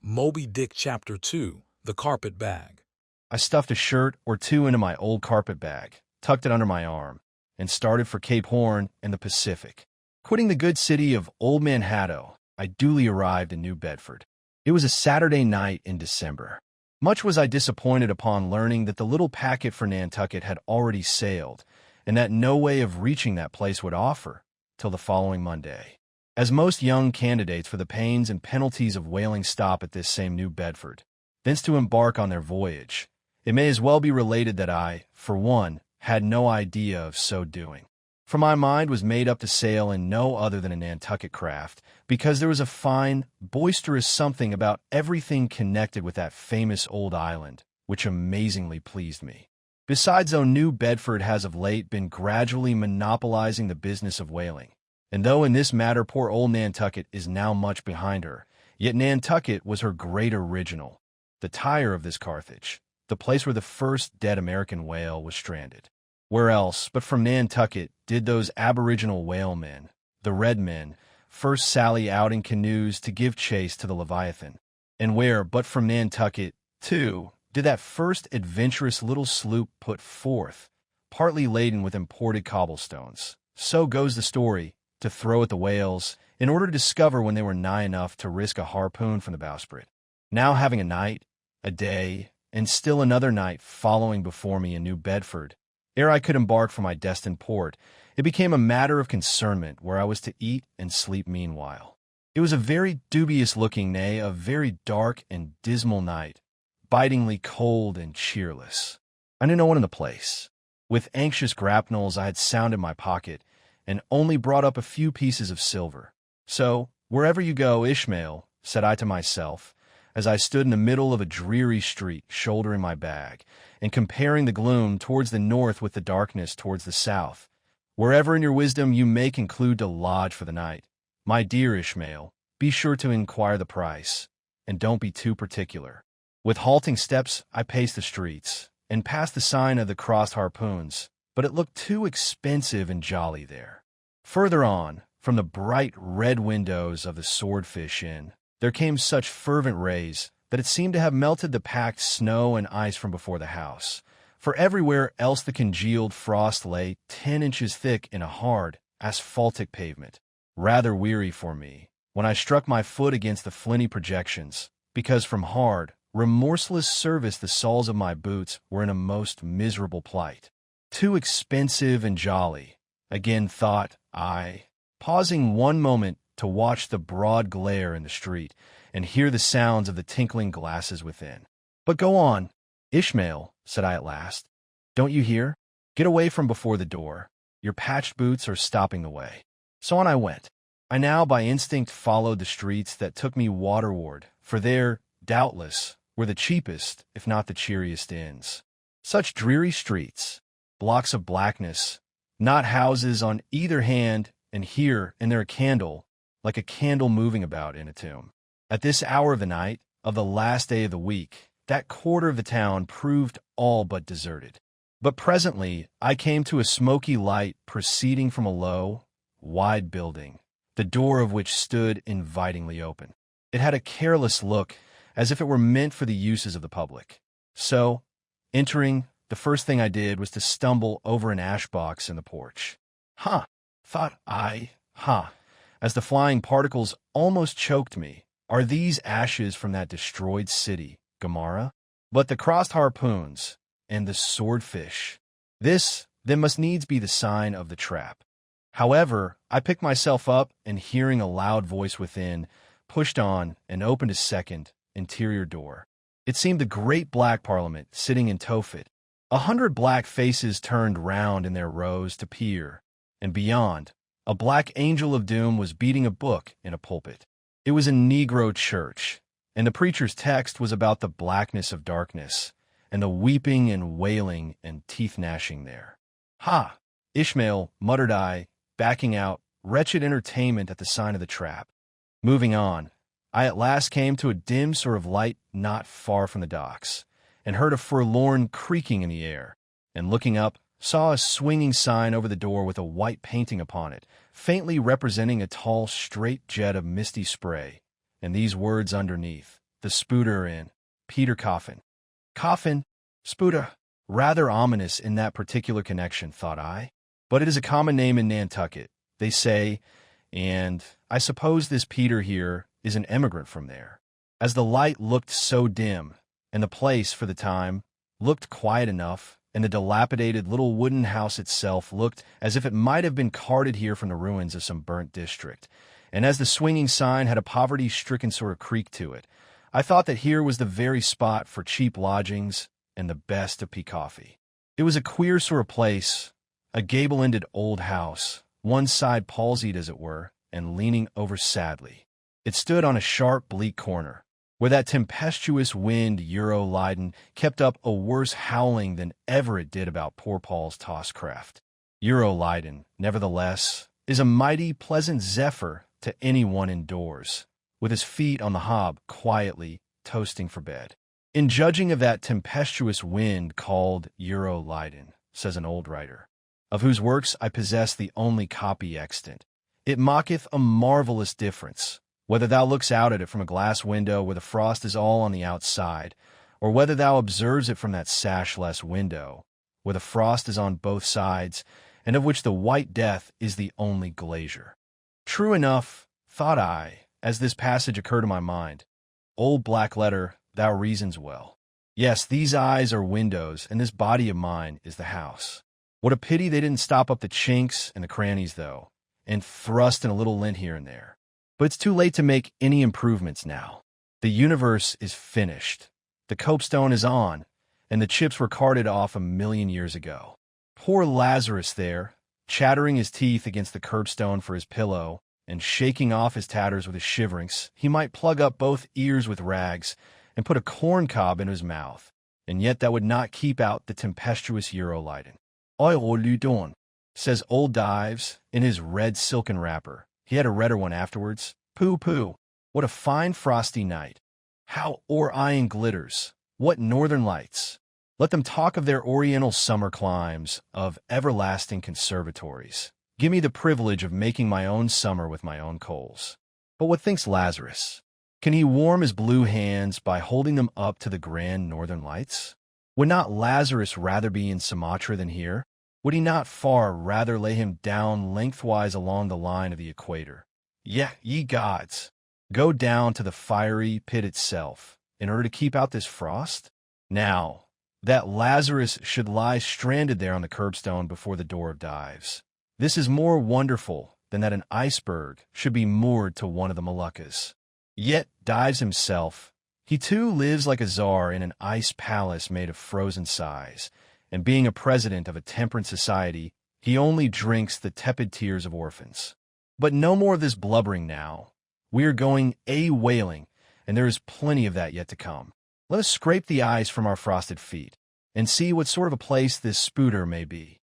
Moby Dick Chapter 2, The Carpet Bag. I stuffed a shirt or two into my old carpet bag, tucked it under my arm, and started for Cape Horn and the Pacific. Quitting the good city of Old Manhattan, I duly arrived in New Bedford. It was a Saturday night in December. Much was I disappointed upon learning that the little packet for Nantucket had already sailed, and that no way of reaching that place would offer till the following Monday. As most young candidates for the pains and penalties of whaling stop at this same New Bedford, thence to embark on their voyage, it may as well be related that I, for one, had no idea of so doing. For my mind was made up to sail in no other than a Nantucket craft, because there was a fine, boisterous something about everything connected with that famous old island, which amazingly pleased me. Besides, though New Bedford has of late been gradually monopolizing the business of whaling, and though in this matter poor old Nantucket is now much behind her, yet Nantucket was her great original, the Tyre of this Carthage, the place where the first dead American whale was stranded. Where else but from Nantucket did those aboriginal whalemen, the Red Men, first sally out in canoes to give chase to the Leviathan? And where but from Nantucket, too, did that first adventurous little sloop put forth, partly laden with imported cobblestones, so goes the story, to throw at the whales, in order to discover when they were nigh enough to risk a harpoon from the bowsprit. Now having a night, a day, and still another night following before me in New Bedford, ere I could embark for my destined port, it became a matter of concernment where I was to eat and sleep meanwhile. It was a very dubious-looking, nay, a very dark and dismal night, bitingly cold and cheerless. I knew no one in the place. With anxious grapnels I had sounded my pocket, and only brought up a few pieces of silver. So, wherever you go, Ishmael, said I to myself, as I stood in the middle of a dreary street, shouldering my bag, and comparing the gloom towards the north with the darkness towards the south, wherever in your wisdom you may conclude to lodge for the night, my dear Ishmael, be sure to inquire the price, and don't be too particular. With halting steps I paced the streets, and passed the sign of the crossed harpoons, but it looked too expensive and jolly there. Further on, from the bright red windows of the Swordfish Inn, there came such fervent rays that it seemed to have melted the packed snow and ice from before the house, for everywhere else the congealed frost lay 10 inches thick in a hard, asphaltic pavement, rather weary for me, when I struck my foot against the flinty projections, because from hard, remorseless service the soles of my boots were in a most miserable plight. Too expensive and jolly, again thought I, pausing one moment to watch the broad glare in the street and hear the sounds of the tinkling glasses within. But go on, Ishmael, said I at last. Don't you hear? Get away from before the door. Your patched boots are stopping the way. So on I went. I now by instinct followed the streets that took me waterward, for there, doubtless, were the cheapest, if not the cheeriest inns. Such dreary streets, blocks of blackness, not houses on either hand, and here and there a candle, like a candle moving about in a tomb. At this hour of the night, of the last day of the week, that quarter of the town proved all but deserted. But presently I came to a smoky light proceeding from a low, wide building, the door of which stood invitingly open. It had a careless look, as if it were meant for the uses of the public. So, entering, the first thing I did was to stumble over an ash box in the porch. Thought I, as the flying particles almost choked me. Are these ashes from that destroyed city, Gomorrah? But the crossed harpoons and the swordfish, this, then, must needs be the sign of the trap. However, I picked myself up, and hearing a loud voice within, pushed on and opened a second, interior door. It seemed the great black Parliament sitting in Tophet. 100 black faces turned round in their rows to peer, and beyond, a black angel of doom was beating a book in a pulpit. It was a Negro church, and the preacher's text was about the blackness of darkness, and the weeping and wailing and teeth-gnashing there. Ha! Ishmael, muttered I, backing out, wretched entertainment at the sign of the trap. Moving on, I at last came to a dim sort of light not far from the docks, and heard a forlorn creaking in the air, and looking up, saw a swinging sign over the door with a white painting upon it, faintly representing a tall, straight jet of misty spray, and these words underneath, the Spouter-Inn, Peter Coffin. Coffin, Spouter, rather ominous in that particular connection, thought I. But it is a common name in Nantucket, they say, and I suppose this Peter here is an emigrant from there. As the light looked so dim, and the place, for the time, looked quiet enough, and the dilapidated little wooden house itself looked as if it might have been carted here from the ruins of some burnt district, and as the swinging sign had a poverty-stricken sort of creak to it, I thought that here was the very spot for cheap lodgings and the best of pea coffee. It was a queer sort of place, a gable-ended old house, one side palsied as it were, and leaning over sadly. It stood on a sharp, bleak corner, where that tempestuous wind, Euro-laden, kept up a worse howling than ever it did about poor Paul's tossed craft. Euro-laden, nevertheless, is a mighty pleasant zephyr to anyone indoors, with his feet on the hob quietly toasting for bed. In judging of that tempestuous wind called Euro-laden, says an old writer, of whose works I possess the only copy extant, it maketh a marvelous difference, whether thou looks out at it from a glass window where the frost is all on the outside, or whether thou observes it from that sashless window, where the frost is on both sides, and of which the white death is the only glazier. True enough, thought I, as this passage occurred to my mind. Old black letter, thou reasons well. Yes, these eyes are windows, and this body of mine is the house. What a pity they didn't stop up the chinks and the crannies, though, and thrust in a little lint here and there. But it's too late to make any improvements now. The universe is finished. The copestone is on, and the chips were carted off 1,000,000 years ago. Poor Lazarus there, chattering his teeth against the curbstone for his pillow, and shaking off his tatters with his shiverings, he might plug up both ears with rags and put a corn cob in his mouth, and yet that would not keep out the tempestuous Euro-laden. "I will dawn," says old Dives in his red silken wrapper. He had a redder one afterwards. Pooh, pooh. What a fine frosty night. How Orion glitters. What northern lights. Let them talk of their oriental summer climes, of everlasting conservatories. Give me the privilege of making my own summer with my own coals. But what thinks Lazarus? Can he warm his blue hands by holding them up to the grand northern lights? Would not Lazarus rather be in Sumatra than here? Would he not far rather lay him down lengthwise along the line of the equator? Ye gods, go down to the fiery pit itself in order to keep out this frost? Now, that Lazarus should lie stranded there on the curbstone before the door of Dives. This is more wonderful than that an iceberg should be moored to one of the Moluccas. Yet Dives himself, he too lives like a czar in an ice palace made of frozen sighs, and being a president of a temperance society, he only drinks the tepid tears of orphans. But no more of this blubbering now. We are going a-whaling, and there is plenty of that yet to come. Let us scrape the ice from our frosted feet, and see what sort of a place this Spouter may be.